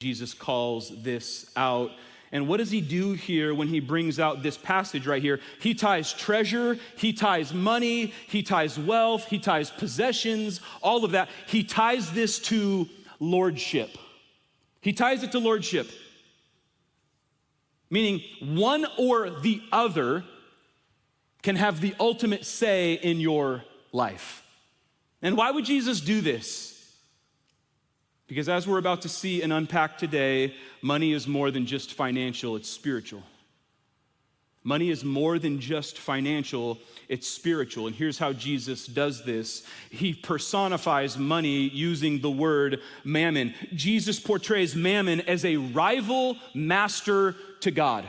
Jesus calls this out. And what does he do here when he brings out this passage right here? He ties treasure, he ties money, he ties wealth, he ties possessions, all of that. He ties this to lordship. He ties it to lordship. Meaning one or the other can have the ultimate say in your life. And why would Jesus do this? Because as we're about to see and unpack today, money is more than just financial, it's spiritual. Money is more than just financial, it's spiritual. And here's how Jesus does this. He personifies money using the word mammon. Jesus portrays mammon as a rival master to God.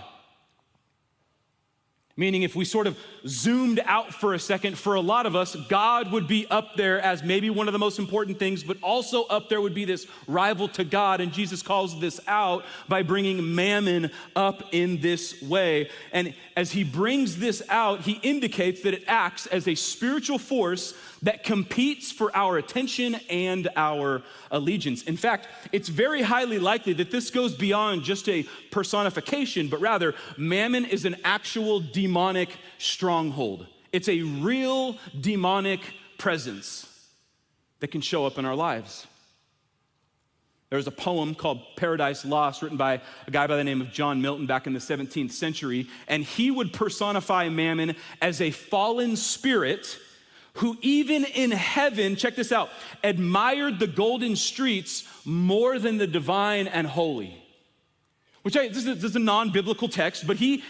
Meaning if we sort of zoomed out for a second, for a lot of us, God would be up there as maybe one of the most important things, but also up there would be this rival to God. And Jesus calls this out by bringing mammon up in this way. And as he brings this out, he indicates that it acts as a spiritual force that competes for our attention and our allegiance. In fact, it's very highly likely that this goes beyond just a personification, but rather mammon is an actual demonic stronghold. It's a real demonic presence that can show up in our lives. There's a poem called Paradise Lost written by a guy by the name of John Milton back in the 17th century, and he would personify mammon as a fallen spirit who even in heaven, check this out, admired the golden streets more than the divine and holy. This is a non-biblical text, but he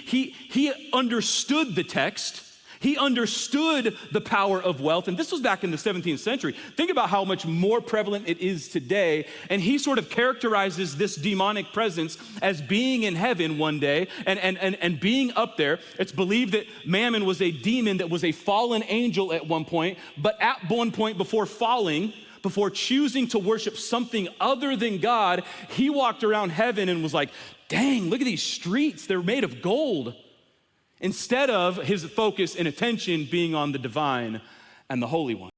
understood the text. He understood the power of wealth, and this was back in the 17th century. Think about how much more prevalent it is today, and he sort of characterizes this demonic presence as being in heaven one day and being up there. It's believed that Mammon was a demon that was a fallen angel at one point, but at one point before falling, before choosing to worship something other than God, he walked around heaven and was like, dang, look at these streets, they're made of gold. Instead of his focus and attention being on the divine and the Holy One.